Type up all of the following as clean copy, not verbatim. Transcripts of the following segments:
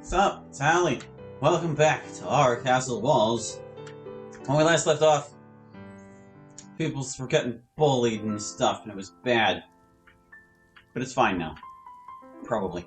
Sup, it's Hallie. Welcome back to our castle walls. When we last left off, people were getting bullied and stuff, and it was bad. But it's fine now. Probably.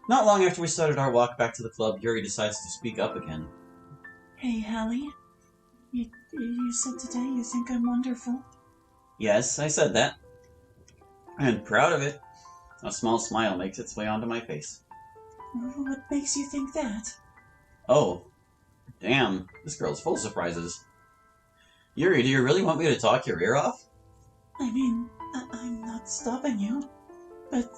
Not long after we started our walk back to the club, Yuri decides to speak up again. Hey, Hallie. You said today you think I'm wonderful. Yes, I said that. And proud of it. A small smile makes its way onto my face. What makes you think that? Oh. Damn, this girl's full of surprises. Yuri, do you really want me to talk your ear off? I mean, I'm not stopping you. But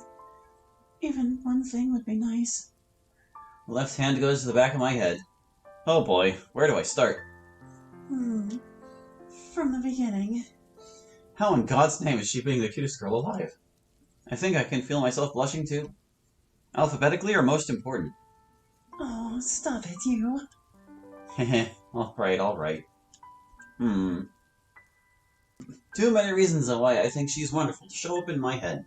even one thing would be nice. Left hand goes to the back of my head. Oh boy, where do I start? From the beginning. How in God's name is she being the cutest girl alive? I think I can feel myself blushing too. Alphabetically or most important? Oh, stop it, you. Heh, alright. Too many reasons on why I think she's wonderful to show up in my head.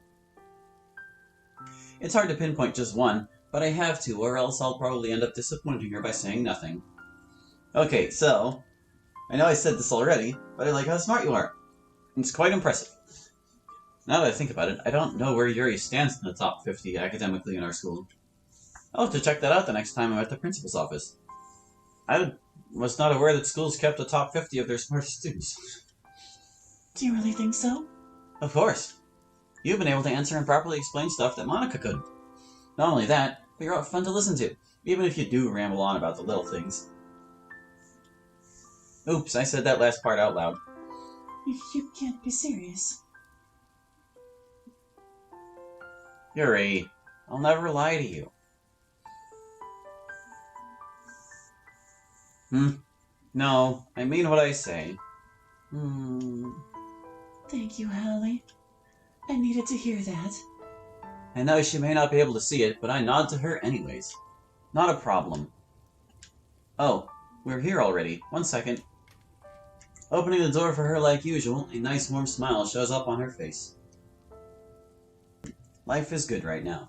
It's hard to pinpoint just one, but I have to, or else I'll probably end up disappointing her by saying nothing. Okay, so, I know I said this already, but I like how smart you are. It's quite impressive. Now that I think about it, I don't know where Yuri stands in the top 50 academically in our school. I'll have to check that out the next time I'm at the principal's office. I was not aware that schools kept a top 50 of their smartest students. Do you really think so? Of course. You've been able to answer and properly explain stuff that Monica couldn't. Not only that, but you're fun to listen to, even if you do ramble on about the little things. Oops, I said that last part out loud. You can't be serious. Yuri, I'll never lie to you. No, I mean what I say. Thank you, Hallie. I needed to hear that. I know she may not be able to see it, but I nod to her anyways. Not a problem. Oh, we're here already. 1 second. Opening the door for her like usual, a nice warm smile shows up on her face. Life is good right now.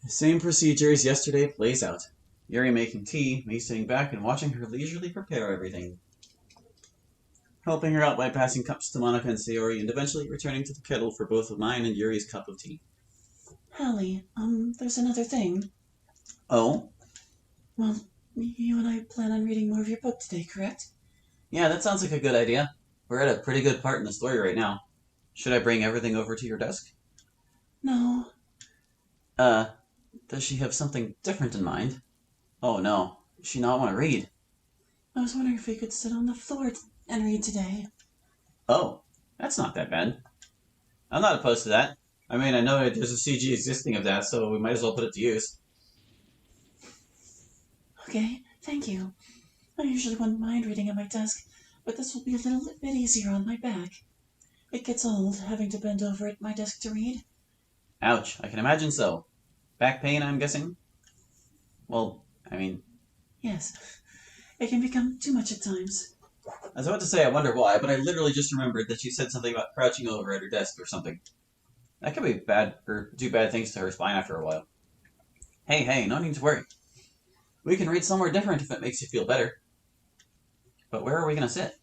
The same procedure as yesterday plays out. Yuri making tea, me sitting back and watching her leisurely prepare everything. Helping her out by passing cups to Monica and Sayori, and eventually returning to the kettle for both of mine and Yuri's cup of tea. Hallie, there's another thing. Oh? Well, you and I plan on reading more of your book today, correct? Yeah, that sounds like a good idea. We're at a pretty good part in the story right now. Should I bring everything over to your desk? No. Does she have something different in mind? Oh no, does she not want to read? I was wondering if we could sit on the floor and read today. Oh, that's not that bad. I'm not opposed to that. I mean, I know there's a CG existing of that, so we might as well put it to use. Okay, thank you. I usually wouldn't mind reading at my desk, but this will be a little bit easier on my back. It gets old having to bend over at my desk to read. Ouch, I can imagine so. Back pain, I'm guessing? Well, I mean... Yes, it can become too much at times. I was about to say I wonder why, but I literally just remembered that she said something about crouching over at her desk or something. That could be bad, or do bad things to her spine after a while. Hey, no need to worry. We can read somewhere different if it makes you feel better. But where are we gonna sit?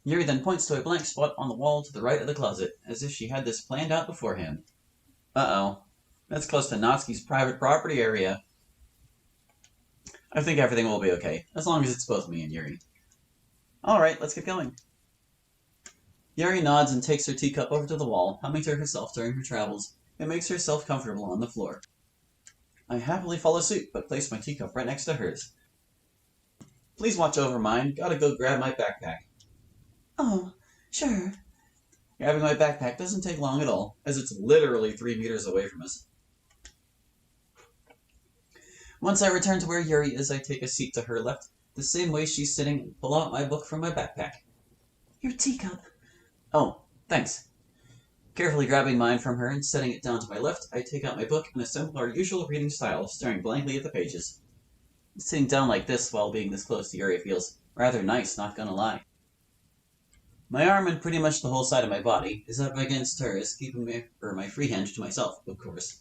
Yuri then points to a blank spot on the wall to the right of the closet, as if she had this planned out beforehand. Uh-oh. That's close to Natsuki's private property area. I think everything will be okay, as long as it's both me and Yuri. Alright, let's get going. Yuri nods and takes her teacup over to the wall, humming to herself during her travels, and makes herself comfortable on the floor. I happily follow suit, but place my teacup right next to hers. Please watch over mine, gotta go grab my backpack. Oh, sure. Grabbing my backpack doesn't take long at all, as it's literally 3 meters away from us. Once I return to where Yuri is, I take a seat to her left, the same way she's sitting, and pull out my book from my backpack. Your teacup. Oh, thanks. Carefully grabbing mine from her and setting it down to my left, I take out my book and assemble our usual reading style, staring blankly at the pages. Sitting down like this while being this close to Yuri feels rather nice, not gonna lie. My arm and pretty much the whole side of my body is up against hers, keeping my free hand to myself, of course.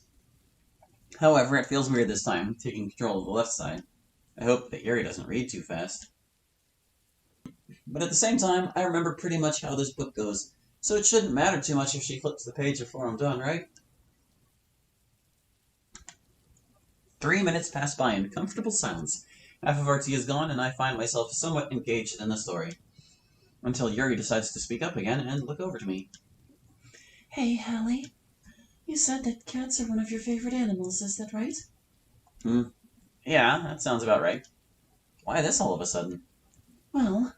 However, it feels weird this time, taking control of the left side. I hope that Yuri doesn't read too fast. But at the same time, I remember pretty much how this book goes, so it shouldn't matter too much if she flips the page before I'm done, right? 3 minutes pass by in comfortable silence. Half of our tea is gone, and I find myself somewhat engaged in the story. Until Yuri decides to speak up again and look over to me. Hey, Hallie. You said that cats are one of your favorite animals, is that right? Yeah, that sounds about right. Why this all of a sudden? Well,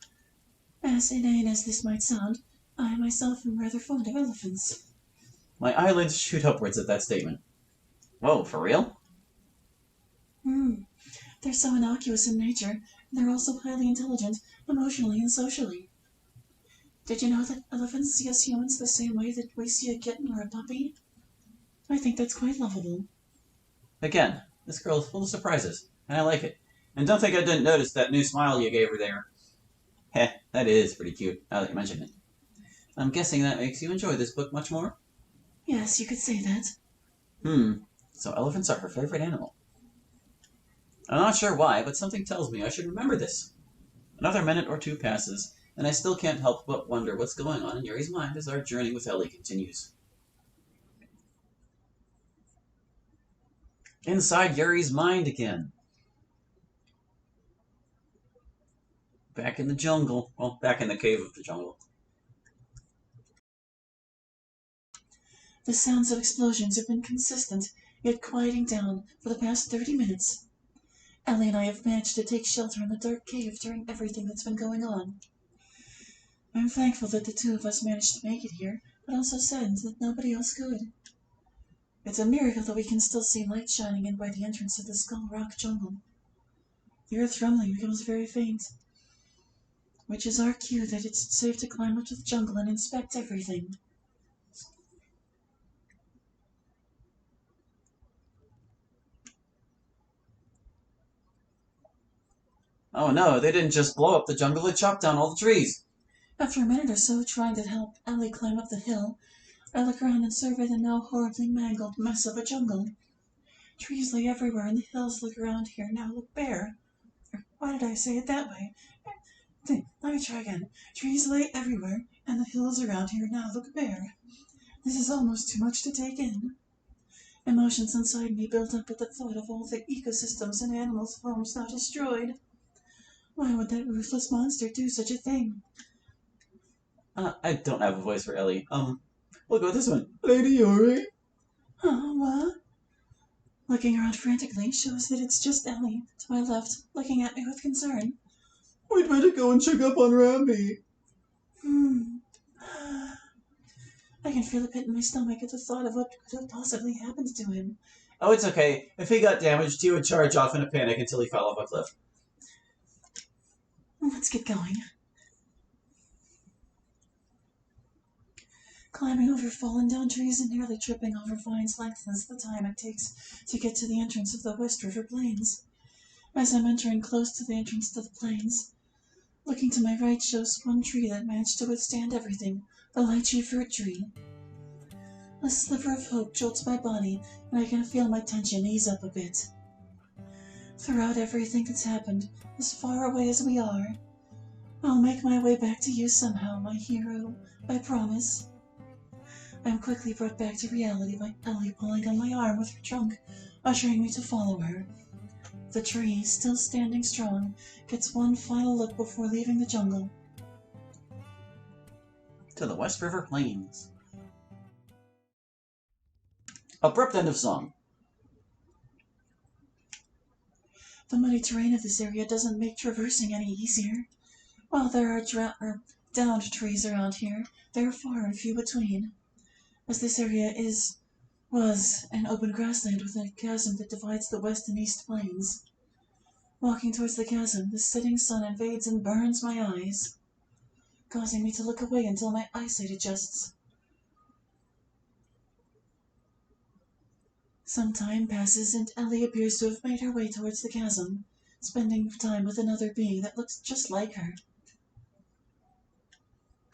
as inane as this might sound, I myself am rather fond of elephants. My eyelids shoot upwards at that statement. Whoa, for real? They're so innocuous in nature, and they're also highly intelligent, emotionally and socially. Did you know that elephants see us humans the same way that we see a kitten or a puppy? I think that's quite lovable. Again, this girl is full of surprises, and I like it. And don't think I didn't notice that new smile you gave her there. Heh, that is pretty cute, now that you mention it. I'm guessing that makes you enjoy this book much more? Yes, you could say that. So elephants are her favorite animal. I'm not sure why, but something tells me I should remember this. Another minute or two passes, and I still can't help but wonder what's going on in Yuri's mind as our journey with Ellie continues. Inside Yuri's mind again. Back in the jungle. Well, back in the cave of the jungle. The sounds of explosions have been consistent, yet quieting down, for the past 30 minutes. Ellie and I have managed to take shelter in the dark cave during everything that's been going on. I'm thankful that the two of us managed to make it here, but also saddened that nobody else could. It's a miracle that we can still see light shining in by the entrance of the Skull Rock jungle. The earth rumbling becomes very faint, which is our cue that it's safe to climb up to the jungle and inspect everything. Oh no, they didn't just blow up the jungle, they chopped down all the trees. After a minute or so trying to help Ellie climb up the hill, I look around and survey the now horribly mangled mess of a jungle. Trees lay everywhere, and the hills around here now look bare. Why did I say it that way? Let me try again. Trees lay everywhere, and the hills around here now look bare. This is almost too much to take in. Emotions inside me built up at the thought of all the ecosystems and animals' homes now destroyed. Why would that ruthless monster do such a thing? I don't have a voice for Ellie. We'll go with this one. Lady Yuri. Huh, what? Looking around frantically shows that it's just Ellie, to my left, looking at me with concern. We'd better go and check up on Ramby. I can feel a pit in my stomach at the thought of what could have possibly happened to him. Oh, it's okay. If he got damaged, he would charge off in a panic until he fell off a cliff. Let's get going. Climbing over fallen down trees and nearly tripping over vines lengthens the time it takes to get to the entrance of the West River Plains. As I'm entering close to the entrance to the plains, looking to my right shows one tree that managed to withstand everything, the lychee fruit tree. A sliver of hope jolts my body, and I can feel my tension ease up a bit. Throughout everything that's happened, as far away as we are, I'll make my way back to you somehow, my hero, I promise. I'm quickly brought back to reality by Ellie pulling on my arm with her trunk, ushering me to follow her. The tree, still standing strong, gets one final look before leaving the jungle. To the West River Plains. Abrupt end of song. The muddy terrain of this area doesn't make traversing any easier. While there are downed trees around here, they are far and few between, as this area was an open grassland with a chasm that divides the west and east plains. Walking towards the chasm, the setting sun invades and burns my eyes, causing me to look away until my eyesight adjusts. Some time passes, and Ellie appears to have made her way towards the chasm, spending time with another being that looks just like her.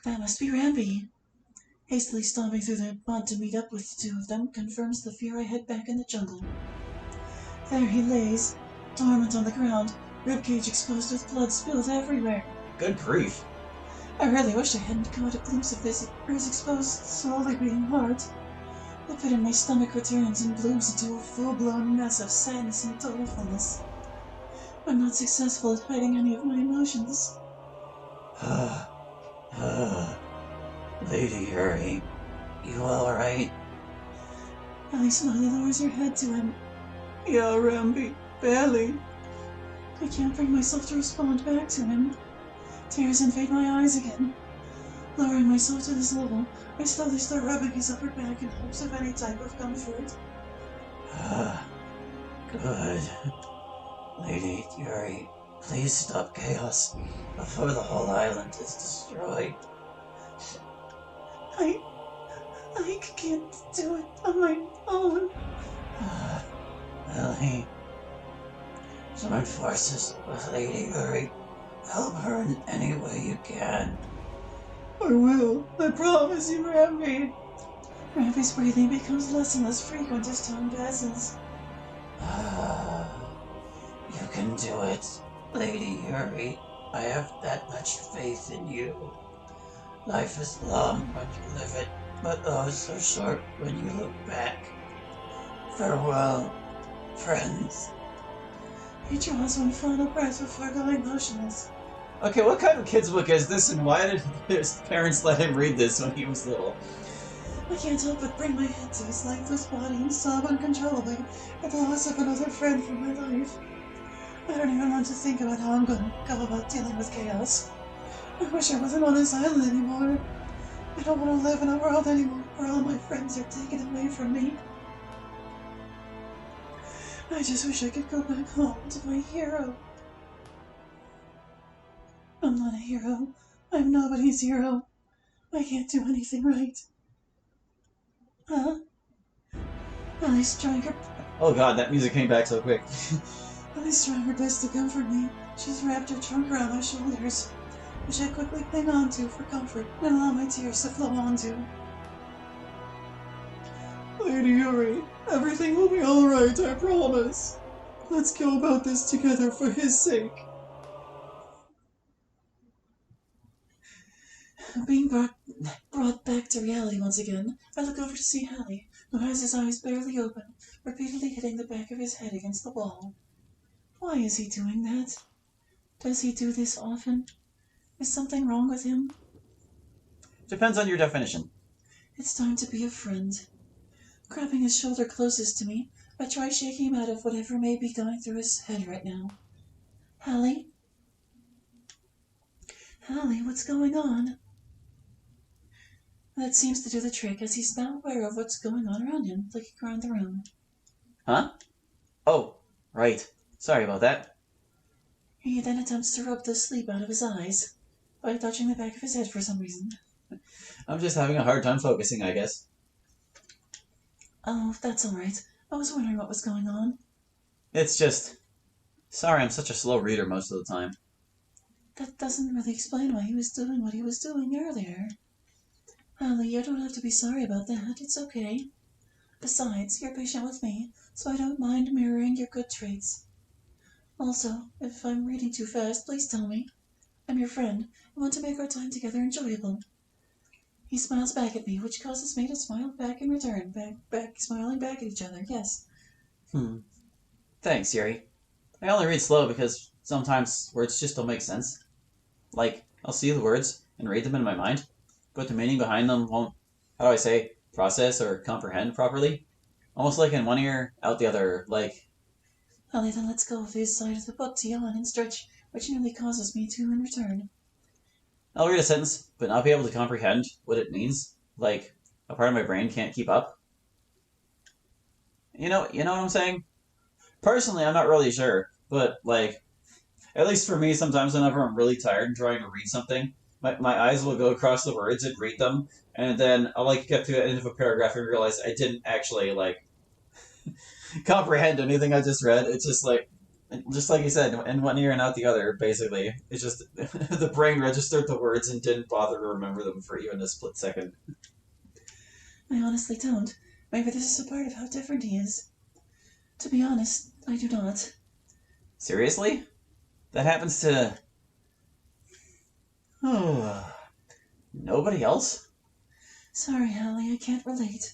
That must be Rampy. Hastily stomping through the mud to meet up with the two of them confirms the fear I head back in the jungle. There he lays, dormant on the ground, ribcage exposed with blood spilled everywhere. Good grief. I really wish I hadn't caught a glimpse of his exposed, slowly beating heart. The pit in my stomach returns and blooms into a full-blown mess of sadness and dolefulness. I'm not successful at hiding any of my emotions. Lady Yuri, you alright? Ellie slowly lowers her head to him. Yeah, Rambi, barely. I can't bring myself to respond back to him. Tears invade my eyes again. Lowering myself to this level, I slowly start rubbing his upper back in hopes of any type of comfort. Good. Lady Yuri, please stop chaos before the whole island is destroyed. I can't do it on my own. Ellie, join forces with Lady Yuri. Help her in any way you can. I will. I promise you, Rambi. Rambi's breathing becomes less and less frequent as time passes. You can do it, Lady Yuri. I have that much faith in you. Life is long when you live it, but oh so short when you look back. Farewell, friends. He draws one final breath before going motionless. Okay, what kind of kids book is this, and why did his parents let him read this when he was little? I can't help but bring my head to his lifeless body and sob uncontrollably at the loss of another friend from my life. I don't even want to think about how I'm going to go about dealing with chaos. I wish I wasn't on this island anymore. I don't want to live in a world anymore where all my friends are taken away from me. I just wish I could go back home to my hero. I'm not a hero. I'm nobody's hero. I can't do anything right. Ellie's trying her... Oh god, that music came back so quick. Ellie's trying her best to comfort me. She's wrapped her trunk around my shoulders, which I quickly cling onto for comfort and allow my tears to flow onto. Lady Yuri, everything will be alright, I promise. Let's go about this together for his sake. Being brought back to reality once again, I look over to see Hallie, who has his eyes barely open, repeatedly hitting the back of his head against the wall. Why is he doing that? Does he do this often? Is something wrong with him? Depends on your definition. It's time to be a friend. Grabbing his shoulder closest to me, I try shaking him out of whatever may be going through his head right now. Hallie? Hallie, what's going on? That seems to do the trick, as he's now aware of what's going on around him, looking around the room. Huh? Oh, right. Sorry about that. He then attempts to rub the sleep out of his eyes by touching the back of his head for some reason. I'm just having a hard time focusing, I guess. Oh, that's alright. I was wondering what was going on. It's just... Sorry, I'm such a slow reader most of the time. That doesn't really explain why he was doing what he was doing earlier. Hallie, you don't have to be sorry about that. It's okay. Besides, you're patient with me, so I don't mind mirroring your good traits. Also, if I'm reading too fast, please tell me. I'm your friend and want to make our time together enjoyable. He smiles back at me, which causes me to smile back in return. Smiling back at each other, yes. Thanks, Yuri. I only read slow because sometimes words just don't make sense. Like, I'll see the words and read them in my mind, but the meaning behind them won't, how do I say, process or comprehend properly. Almost like in one ear, out the other, like... Hallie then lets go of his side of the book to yawn and stretch, which nearly causes me to in return. I'll read a sentence, but not be able to comprehend what it means. Like, a part of my brain can't keep up. You know what I'm saying? Personally, I'm not really sure, but, like, at least for me, sometimes whenever I'm really tired and trying to read something, my eyes will go across the words and read them, and then I'll, like, get to the end of a paragraph and realize I didn't actually, like, comprehend anything I just read. It's just like, Just like you said, in one ear and out the other, basically. It's just the brain registered the words and didn't bother to remember them for even a split second. I honestly don't. Maybe this is a part of how different he is. To be honest, I do not. Seriously? That happens to... nobody else? Sorry, Hallie, I can't relate.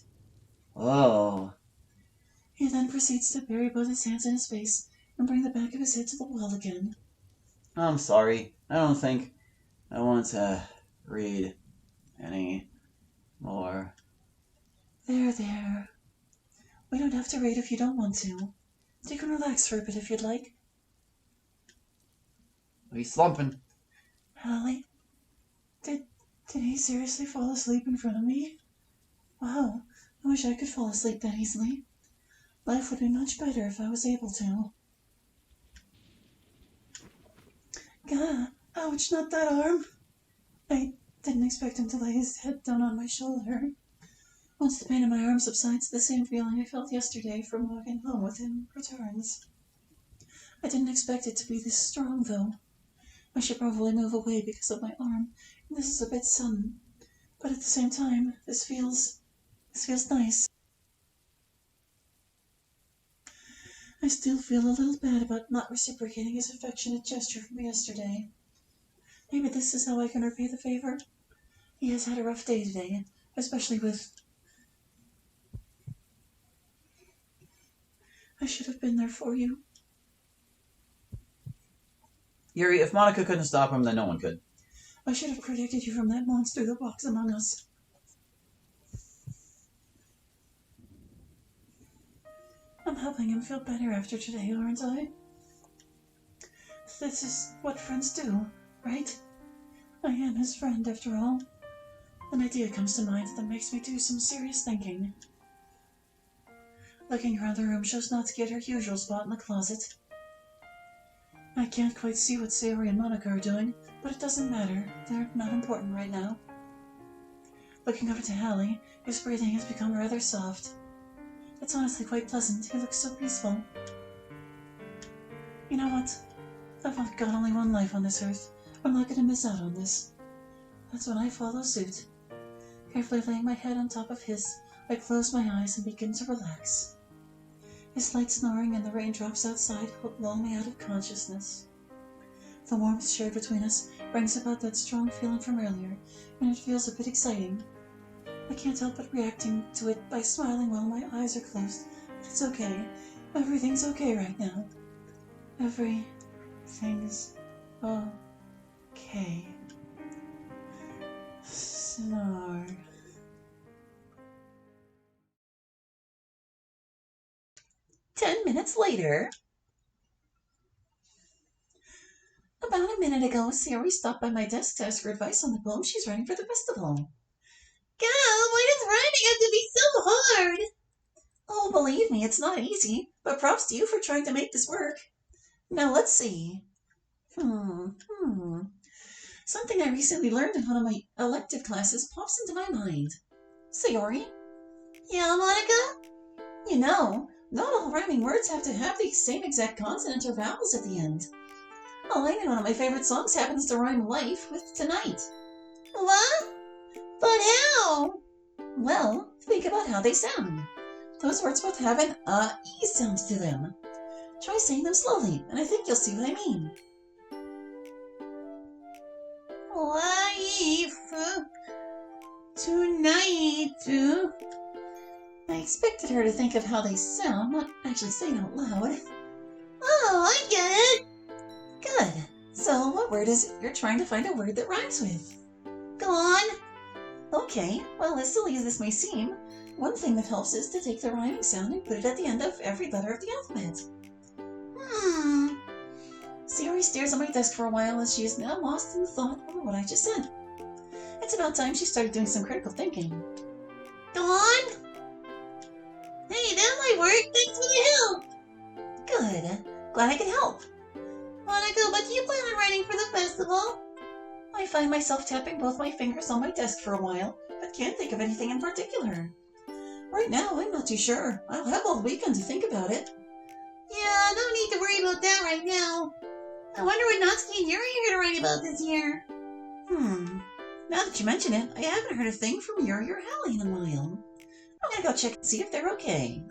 Oh. He then proceeds to bury both his hands in his face and bring the back of his head to the wall again. I'm sorry. I don't think I want to read any more. There. We don't have to read if you don't want to. You can relax for a bit if you'd like. He's slumping. Hallie, did he seriously fall asleep in front of me? Wow, I wish I could fall asleep that easily. Life would be much better if I was able to. Gah, ouch, not that arm. I didn't expect him to lay his head down on my shoulder. Once the pain in my arm subsides, the same feeling I felt yesterday from walking home with him returns. I didn't expect it to be this strong, though. I should probably move away because of my arm, and this is a bit sudden. But at the same time, this feels nice. I still feel a little bad about not reciprocating his affectionate gesture from yesterday. Maybe this is how I can repay the favor. He has had a rough day today, especially with... I should have been there for you. Yuri, if Monica couldn't stop him, then no one could. I should have protected you from that monster that walks among us. I'm helping him feel better after today, aren't I? This is what friends do, right? I am his friend, after all. An idea comes to mind that makes me do some serious thinking. Looking around the room shows Natsuki at her usual spot in the closet. I can't quite see what Sayori and Monica are doing, but it doesn't matter. They're not important right now. Looking over to Hallie, his breathing has become rather soft. It's honestly quite pleasant. He looks so peaceful. You know what? I've got only one life on this earth. I'm not going to miss out on this. That's when I follow suit. Carefully laying my head on top of his, I close my eyes and begin to relax. His light snoring and the raindrops outside lull me out of consciousness. The warmth shared between us brings about that strong feeling from earlier, and it feels a bit exciting. I can't help but reacting to it by smiling while my eyes are closed. But it's okay. Everything's okay right now. Everything's okay. Snore. "10 minutes later." About a minute ago, Sayori stopped by my desk to ask for advice on the poem she's writing for the festival. God, why does writing have to be so hard? Oh, believe me, it's not easy, but props to you for trying to make this work. Now, let's see. Something I recently learned in one of my elective classes pops into my mind. Sayori, Yeah, Monica? you know, not all rhyming words have to have the same exact consonant or vowels at the end. Oh, I know one of my favorite songs happens to rhyme life with tonight. What? But how? Well, think about how they sound. Those words both have an E sound to them. Try saying them slowly, and I think you'll see what I mean. Life tonight. I expected her to think of how they sound, not actually say it out loud. Oh, I get it. Good. So, what word is it you're trying to find a word that rhymes with? Go on. Okay, well, as silly as this may seem, one thing that helps is to take the rhyming sound and put it at the end of every letter of the alphabet. Sayori stares at my desk for a while as she is now lost in the thought over what I just said. It's about time she started doing some critical thinking. Go on. Hey, that might work. Thanks for the help. Good. Glad I could help. Monica, what do you plan on writing for the festival? I find myself tapping both my fingers on my desk for a while, but can't think of anything in particular. Right now, I'm not too sure. I'll have all weekend to think about it. Yeah, no need to worry about that right now. I wonder what Natsuki and Yuri are going to write about this year. Now that you mention it, I haven't heard a thing from Yuri or Hallie in a while. I'm gonna go check and see if they're okay.